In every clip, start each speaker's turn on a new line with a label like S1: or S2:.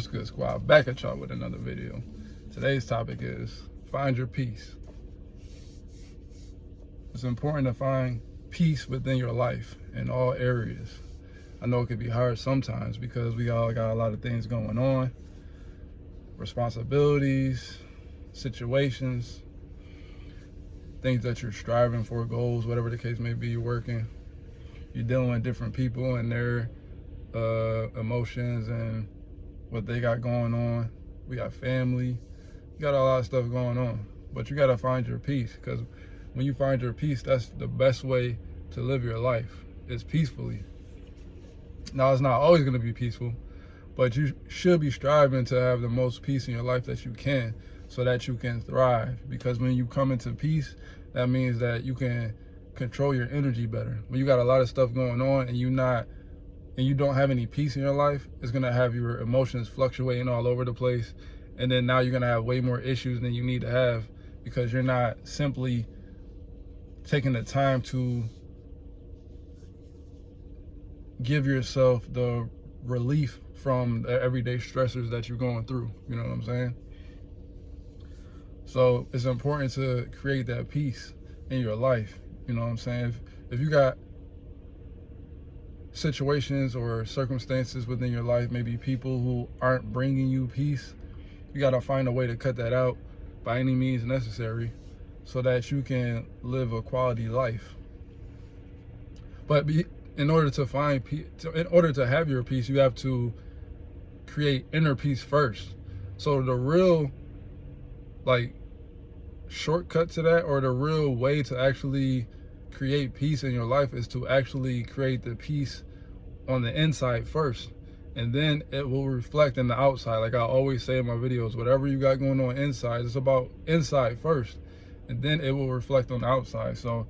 S1: What's good, squad? Back at y'all with another video. Today's topic is find your peace. It's important to find peace within your life in all areas. I know it can be hard sometimes because we all got a lot of things going on, responsibilities, situations, things that you're striving for, goals, whatever the case may be. You're working, you're dealing with different people and their emotions and what they got going on. We got family, you got a lot of stuff going on, but you got to find your peace, because when you find your peace, that's the best way to live your life, is peacefully. Now, it's not always going to be peaceful, but you should be striving to have the most peace in your life that you can, so that you can thrive. Because when you come into peace, that means that you can control your energy better. When you got a lot of stuff going on and you don't have any peace in your life, it's gonna have your emotions fluctuating all over the place. And then now you're gonna have way more issues than you need to have, because you're not simply taking the time to give yourself the relief from the everyday stressors that you're going through. You know what I'm saying? So it's important to create that peace in your life. You know what I'm saying? If you got situations or circumstances within your life, maybe people who aren't bringing you peace, you got to find a way to cut that out by any means necessary, so that you can live a quality life. But in order to find peace, in order to have your peace, you have to create inner peace first. So the real shortcut to that, or the real way to actually create peace in your life, is to actually create the peace on the inside first, and then it will reflect in the outside. Like I always say in my videos, whatever you got going on inside, it's about inside first, and then it will reflect on the outside. So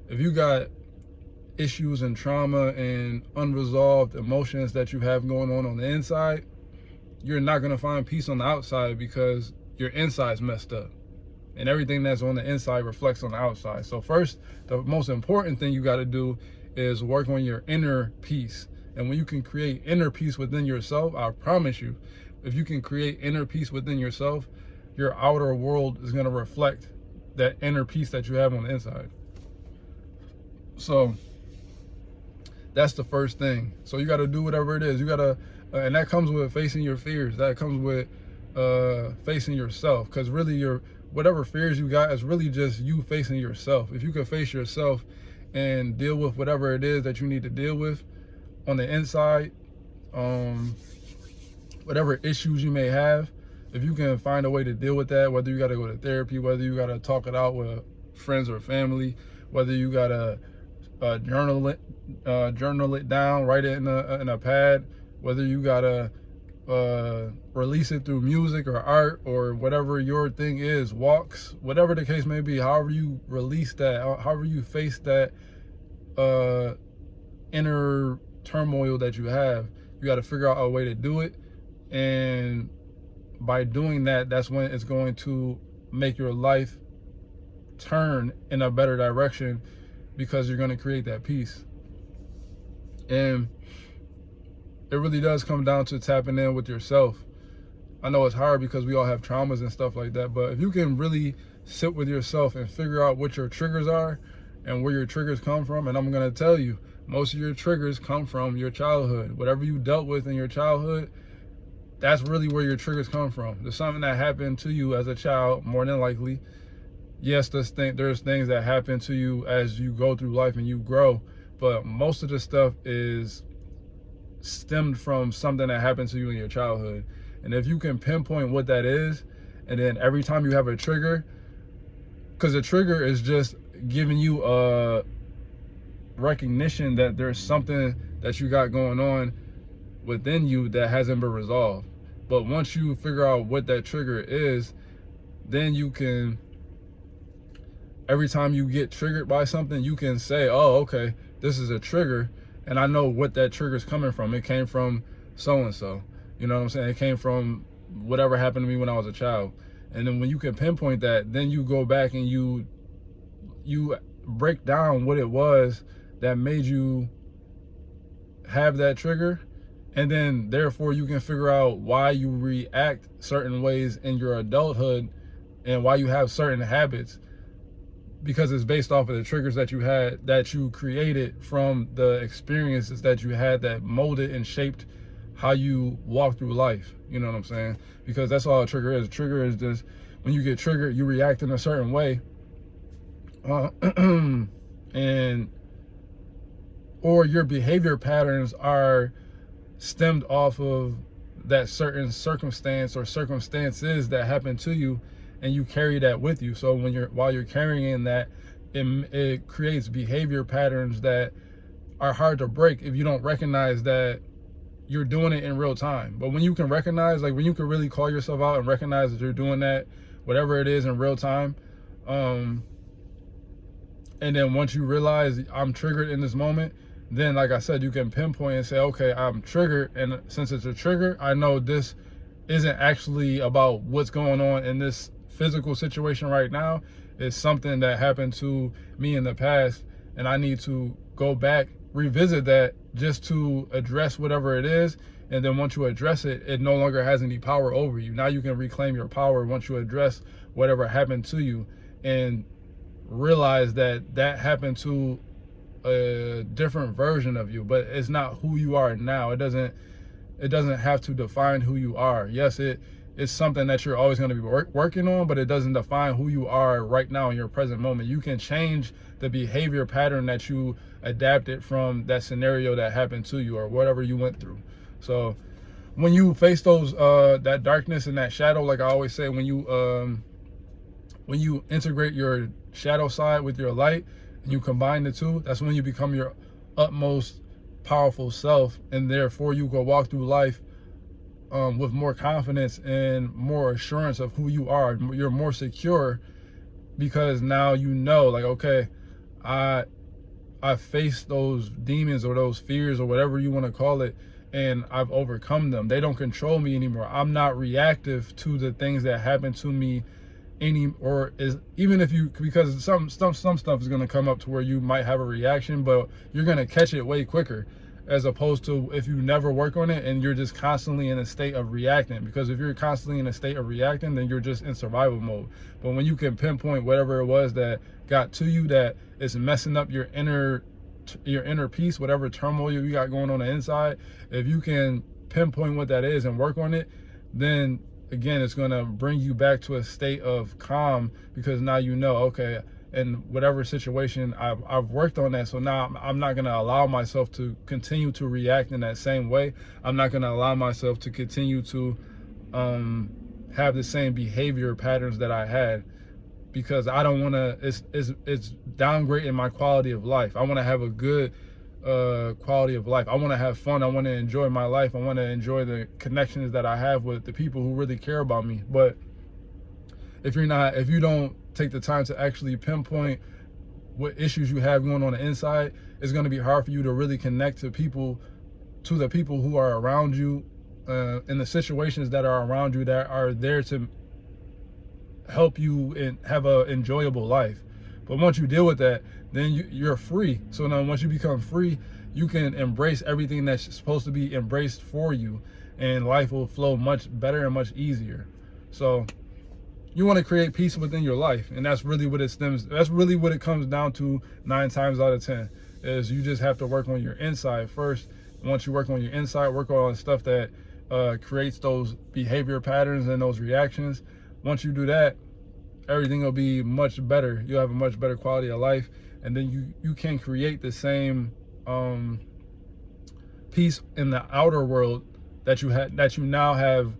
S1: if you got issues and trauma and unresolved emotions that you have going on the inside, you're not going to find peace on the outside, because your inside's messed up, and everything that's on the inside reflects on the outside. So first, the most important thing you got to do is work on your inner peace. And when you can create inner peace within yourself, I promise you, if you can create inner peace within yourself, your outer world is going to reflect that inner peace that you have on the inside. So that's the first thing. So you got to do whatever it is. You got to, and that comes with facing your fears. That comes with facing yourself, because really whatever fears you got is really just you facing yourself. If you can face yourself and deal with whatever it is that you need to deal with on the inside, whatever issues you may have, if you can find a way to deal with that, whether you got to go to therapy, whether you got to talk it out with friends or family, whether you got to journal it down, write it in a pad, whether you got to release it through music or art or whatever your thing is, walks, whatever the case may be, however you release that, however you face that inner turmoil that you have, you got to figure out a way to do it. And by doing that, that's when it's going to make your life turn in a better direction, because you're going to create that peace. And it really does come down to tapping in with yourself. I know it's hard because we all have traumas and stuff like that, but if you can really sit with yourself and figure out what your triggers are and where your triggers come from, and I'm going to tell you, most of your triggers come from your childhood. Whatever you dealt with in your childhood, that's really where your triggers come from. There's something that happened to you as a child, more than likely. Yes, there's things that happen to you as you go through life and you grow, but most of the stuff is stemmed from something that happened to you in your childhood. And if you can pinpoint what that is, and then every time you have a trigger, because a trigger is just giving you a recognition that there's something that you got going on within you that hasn't been resolved. But once you figure out what that trigger is, then you can, every time you get triggered by something, you can say, oh, okay, this is a trigger, and I know what that trigger is coming from. It came from so-and-so. You know what I'm saying? It came from whatever happened to me when I was a child. And then when you can pinpoint that, then you go back and you break down what it was that made you have that trigger, And then therefore you can figure out why you react certain ways in your adulthood and why you have certain habits, because it's based off of the triggers that you had, that you created from the experiences that you had that molded and shaped how you walk through life. You know what I'm saying? Because that's all a trigger is. A trigger is just when you get triggered, you react in a certain way, and or your behavior patterns are stemmed off of that certain circumstance or circumstances that happen to you, and you carry that with you. So while you're carrying that, it creates behavior patterns that are hard to break if you don't recognize that you're doing it in real time. But when you can recognize, like when you can really call yourself out and recognize that you're doing that, whatever it is, in real time, and then once you realize I'm triggered in this moment, then like I said, you can pinpoint and say, okay, I'm triggered, and since it's a trigger, I know this isn't actually about what's going on in this physical situation right now. It's something that happened to me in the past, and I need to go back, revisit that, just to address whatever it is. And then once you address it, it no longer has any power over you. Now you can reclaim your power once you address whatever happened to you, and realize that that happened to a different version of you, but it's not who you are now. It doesn't have to define who you are. Yes, it's something that you're always going to be working on, but it doesn't define who you are right now in your present moment. You can change the behavior pattern that you adapted from that scenario that happened to you or whatever you went through. So when you face those that darkness and that shadow, like I always say, when you integrate your shadow side with your light and you combine the two, that's when you become your utmost powerful self, and therefore you go walk through life with more confidence and more assurance of who you are. You're more secure because now you know, like, okay, I faced those demons or those fears or whatever you want to call it, and I've overcome them. They don't control me anymore. I'm not reactive to the things that happen to me because some stuff is going to come up to where you might have a reaction, but you're going to catch it way quicker, as opposed to if you never work on it and you're just constantly in a state of reacting. Because if you're constantly in a state of reacting, then you're just in survival mode. But when you can pinpoint whatever it was that got to you, that is messing up your inner peace, whatever turmoil you got going on the inside, if you can pinpoint what that is and work on it, then again, it's going to bring you back to a state of calm, because now you know, okay, in whatever situation, I've worked on that. So now I'm not going to allow myself to continue to react in that same way. I'm not going to allow myself to continue to have the same behavior patterns that I had, because I don't want to, it's downgrading my quality of life. I want to have a good quality of life. I want to have fun. I want to enjoy my life. I want to enjoy the connections that I have with the people who really care about me. But if you don't take the time to actually pinpoint what issues you have going on the inside, it's going to be hard for you to really connect to the people who are around you, in the situations that are around you, that are there to help you and have an enjoyable life. But once you deal with that, then you're free. So now once you become free, you can embrace everything that's supposed to be embraced for you, and life will flow much better and much easier. So you want to create peace within your life, and that's really what it comes down to 9 times out of 10, is you just have to work on your inside first. Once you work on your inside, work on stuff that creates those behavior patterns and those reactions. Once you do that, everything will be much better. You'll have a much better quality of life, and then you can create the same peace in the outer world that you now have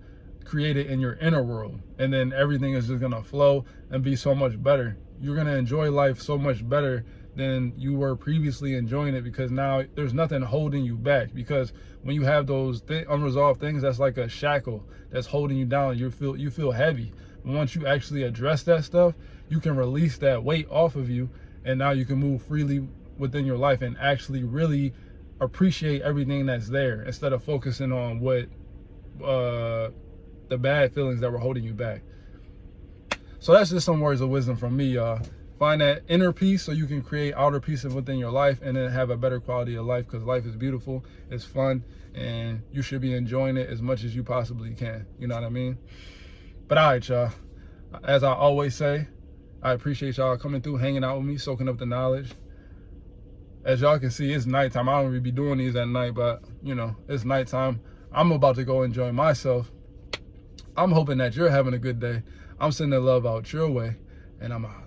S1: created in your inner world. And then everything is just gonna flow and be so much better. You're gonna enjoy life so much better than you were previously enjoying it, because now there's nothing holding you back. Because when you have those unresolved things, that's like a shackle that's holding you down. You feel heavy. And once you actually address that stuff, you can release that weight off of you, and now you can move freely within your life and actually really appreciate everything that's there, instead of focusing on what the bad feelings that were holding you back. So that's just some words of wisdom from me, y'all. find that inner peace so you can create outer peace within your life, and then have a better quality of life, because life is beautiful, it's fun, and you should be enjoying it as much as you possibly can. You know what I mean? But all right, y'all. As I always say, I appreciate y'all coming through, hanging out with me, soaking up the knowledge. As y'all can see, it's nighttime. I don't really be doing these at night, but you know, it's nighttime. I'm about to go enjoy myself. I'm hoping that you're having a good day. I'm sending love out your way, and I'm out.